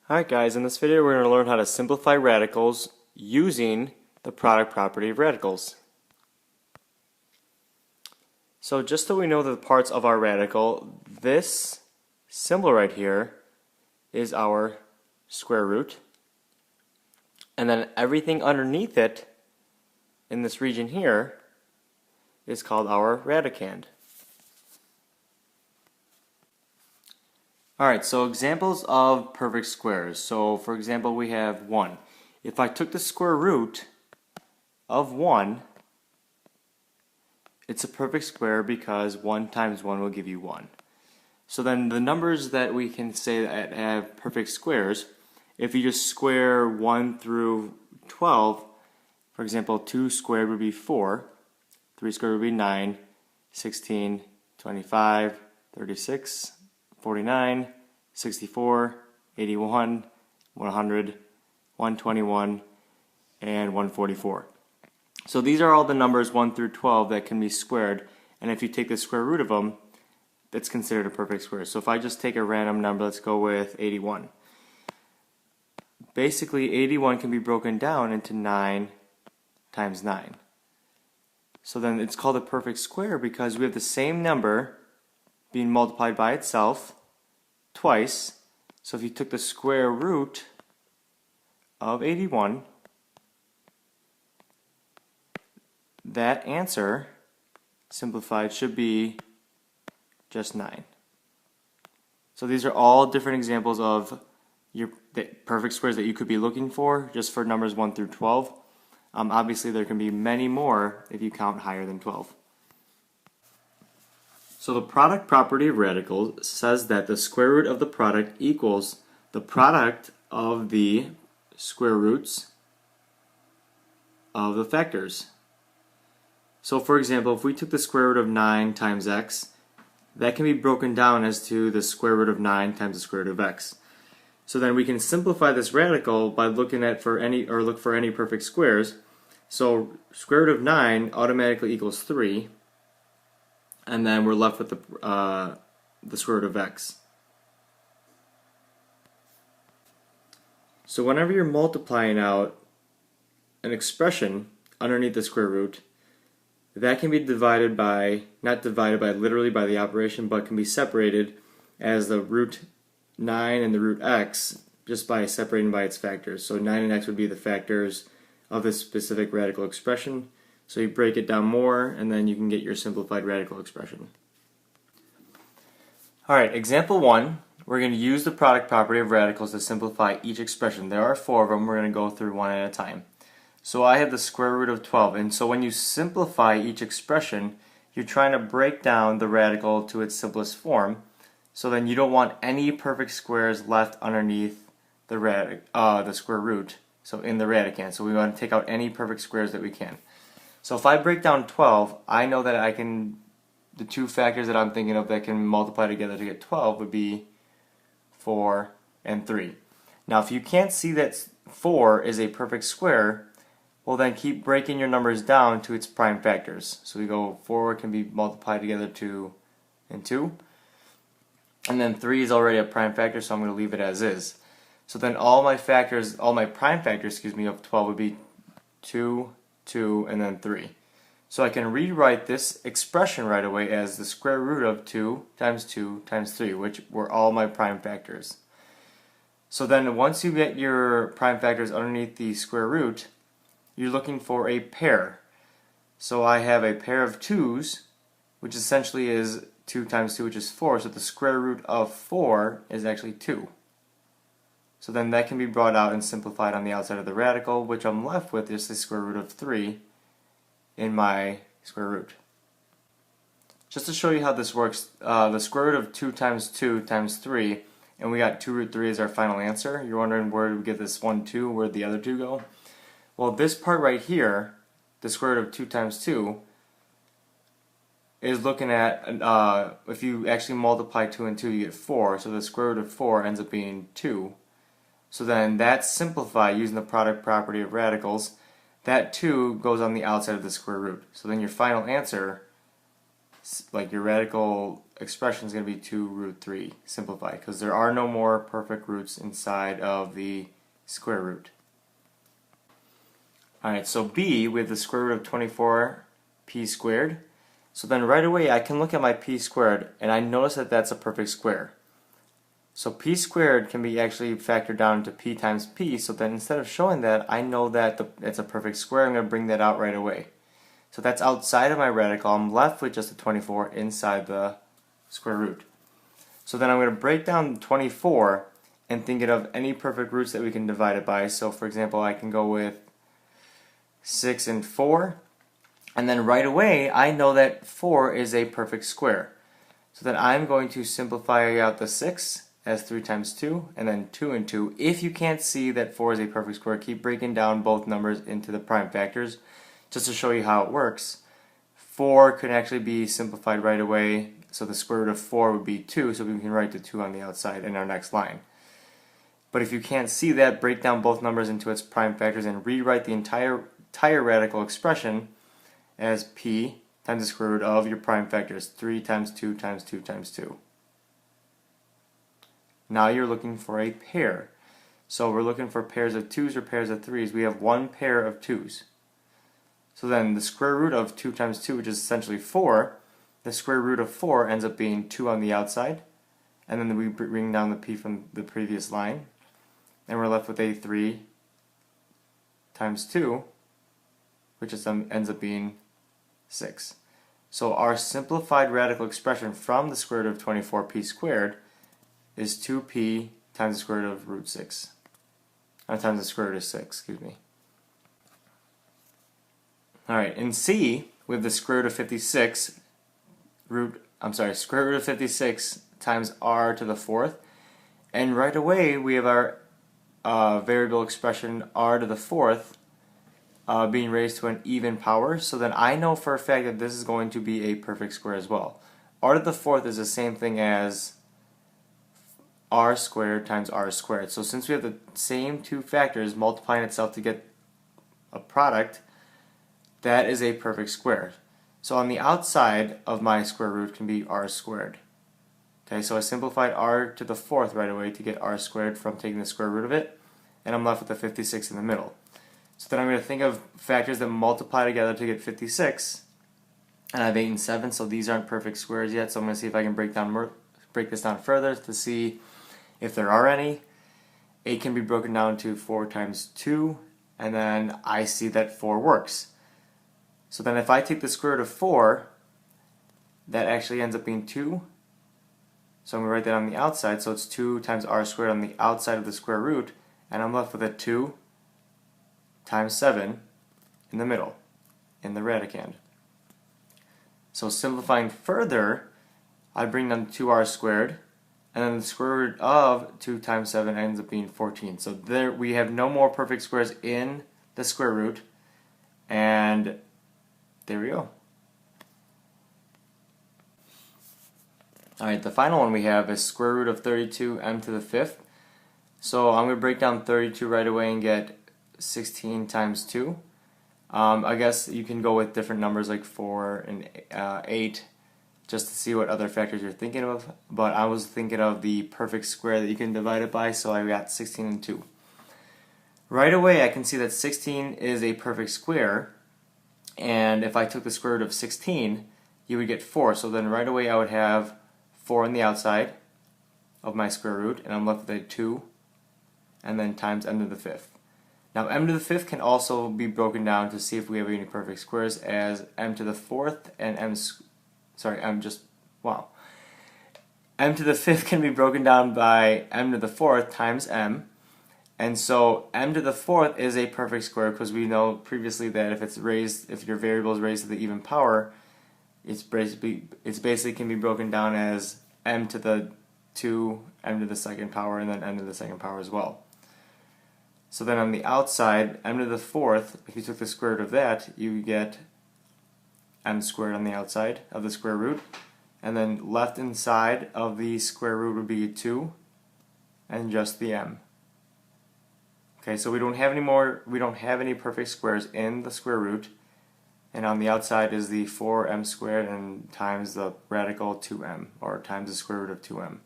Alright guys, in this video we're going to learn how to simplify radicals using the product property of radicals. So just so we know the parts of our radical, this symbol right here is our square root, and then everything underneath it in this region here is called our radicand. Alright, so examples of perfect squares. So for example we have 1. If I took the square root of 1, it's a perfect square because 1 times 1 will give you 1. So then the numbers that we can say that have perfect squares, if you just square 1 through 12, for example 2 squared would be 4, 3 squared would be 9, 16, 25, 36, 49, 64, 81, 100, 121, and 144. So these are all the numbers 1 through 12 that can be squared, and if you take the square root of them, that's considered a perfect square. So if I just take a random number, let's go with 81. Basically 81 can be broken down into 9 times 9. So then it's called a perfect square because we have the same number being multiplied by itself twice. So if you took the square root of 81, that answer simplified should be just 9. So these are all different examples of the perfect squares that you could be looking for just for numbers 1 through 12. Obviously there can be many more if you count higher than 12. So the product property of radicals says that the square root of the product equals the product of the square roots of the factors. So for example, if we took the square root of 9 times x, that can be broken down as to the square root of 9 times the square root of x. So then we can simplify this radical by looking at look for any perfect squares. So square root of 9 automatically equals 3. And then we're left with the square root of x. So whenever you're multiplying out an expression underneath the square root, that can be divided by, not divided by literally by the operation, but can be separated as the root 9 and the root x just by separating by its factors. So 9 and x would be the factors of this specific radical expression. So you break it down more, and then you can get your simplified radical expression. Alright, example 1, we're going to use the product property of radicals to simplify each expression. There are 4 of them, we're going to go through one at a time. So I have the square root of 12, and so when you simplify each expression, you're trying to break down the radical to its simplest form, so then you don't want any perfect squares left underneath the square root, so in the radicand. So we want to take out any perfect squares that we can. So if I break down 12, I know that the two factors that I'm thinking of that can multiply together to get 12 would be 4 and 3. Now if you can't see that 4 is a perfect square, well then keep breaking your numbers down to its prime factors. So we go 4 can be multiplied together 2 and 2. And then 3 is already a prime factor, so I'm going to leave it as is. So then all my prime factors, of 12 would be 2, 2, and then 3. So I can rewrite this expression right away as the square root of 2 times 3, which were all my prime factors. So then once you get your prime factors underneath the square root, you're looking for a pair. So I have a pair of 2's, which essentially is 2 times 2, which is 4, so the square root of 4 is actually 2. So then that can be brought out and simplified on the outside of the radical, which I'm left with is the square root of 3 in my square root. Just to show you how this works, the square root of 2 times 3, and we got 2 root 3 as our final answer. You're wondering where did we get this 1, 2, where did the other 2 go? Well, this part right here, the square root of 2 times 2, is looking at, if you actually multiply 2 and 2, you get 4, so the square root of 4 ends up being 2. So then that's simplified using the product property of radicals. That 2 goes on the outside of the square root. So then your final answer like your radical expression is going to be 2 root 3 simplified, because there are no more perfect roots inside of the square root. Alright, so b, we have the square root of 24p squared. So then right away I can look at my p squared and I notice that that's a perfect square. So p squared can be actually factored down to p times p, so then instead of showing that, I know that it's a perfect square. I'm going to bring that out right away. So that's outside of my radical. I'm left with just a 24 inside the square root. So then I'm going to break down 24 and think of any perfect roots that we can divide it by. So for example, I can go with 6 and 4, and then right away I know that 4 is a perfect square. So then I'm going to simplify out the 6 as 3 times 2, and then 2 and 2. If you can't see that 4 is a perfect square, keep breaking down both numbers into the prime factors just to show you how it works. 4 can actually be simplified right away, so the square root of 4 would be 2, so we can write the 2 on the outside in our next line. But if you can't see that, break down both numbers into its prime factors and rewrite the entire radical expression as p times the square root of your prime factors, 3 times 2 times 2 times 2. Now you're looking for a pair. So we're looking for pairs of 2's or pairs of 3's. We have one pair of 2's. So then the square root of 2 times 2, which is essentially 4, the square root of 4 ends up being 2 on the outside. And then we bring down the p from the previous line. And we're left with a 3 times 2, which ends up being 6. So our simplified radical expression from the square root of 24p squared is 2p times the square root of root 6. Times the square root of 6, excuse me. Alright, in C, we have the square root of 56 square root of 56 times r to the 4th. And right away we have our variable expression r to the 4th being raised to an even power, so then I know for a fact that this is going to be a perfect square as well. R to the 4th is the same thing as r squared times r squared. So since we have the same two factors multiplying itself to get a product, that is a perfect square. So on the outside of my square root can be r squared. Okay, so I simplified r to the 4th right away to get r squared from taking the square root of it, and I'm left with the 56 in the middle. So then I'm going to think of factors that multiply together to get 56, and I have 8 and 7, so these aren't perfect squares yet, so I'm going to see if I can break this down further to see if there are any. 8 can be broken down to 4 times 2, and then I see that 4 works. So then if I take the square root of 4, that actually ends up being 2. So I'm going to write that on the outside, so it's 2 times r squared on the outside of the square root, and I'm left with a 2 times 7 in the middle, in the radicand. So simplifying further, I bring down 2r squared, and then the square root of 2 times 7 ends up being 14. So there we have no more perfect squares in the square root, and there we go. Alright, the final one we have is square root of 32m to the 5th. So I'm going to break down 32 right away and get 16 times 2. I guess you can go with different numbers like 4 and 8 just to see what other factors you're thinking of, but I was thinking of the perfect square that you can divide it by, so I got 16 and 2. Right away I can see that 16 is a perfect square, and if I took the square root of 16 you would get 4, so then right away I would have 4 on the outside of my square root, and I'm left with a 2 and then times m to the 5th. Now m to the 5th can also be broken down to see if we have any perfect squares as m to the 4th and m to the 5th can be broken down by m to the 4th times m, and so m to the 4th is a perfect square because we know previously that if your variable is raised to the even power, it's basically can be broken down as m to the 2, m to the 2nd power, and then m to the 2nd power as well. So then on the outside, m to the 4th, if you took the square root of that, you get m squared on the outside of the square root, and then left inside of the square root would be 2 and just the m. Okay, so we don't have any perfect squares in the square root, and on the outside is the 4m squared and times the radical 2m, or times the square root of 2m.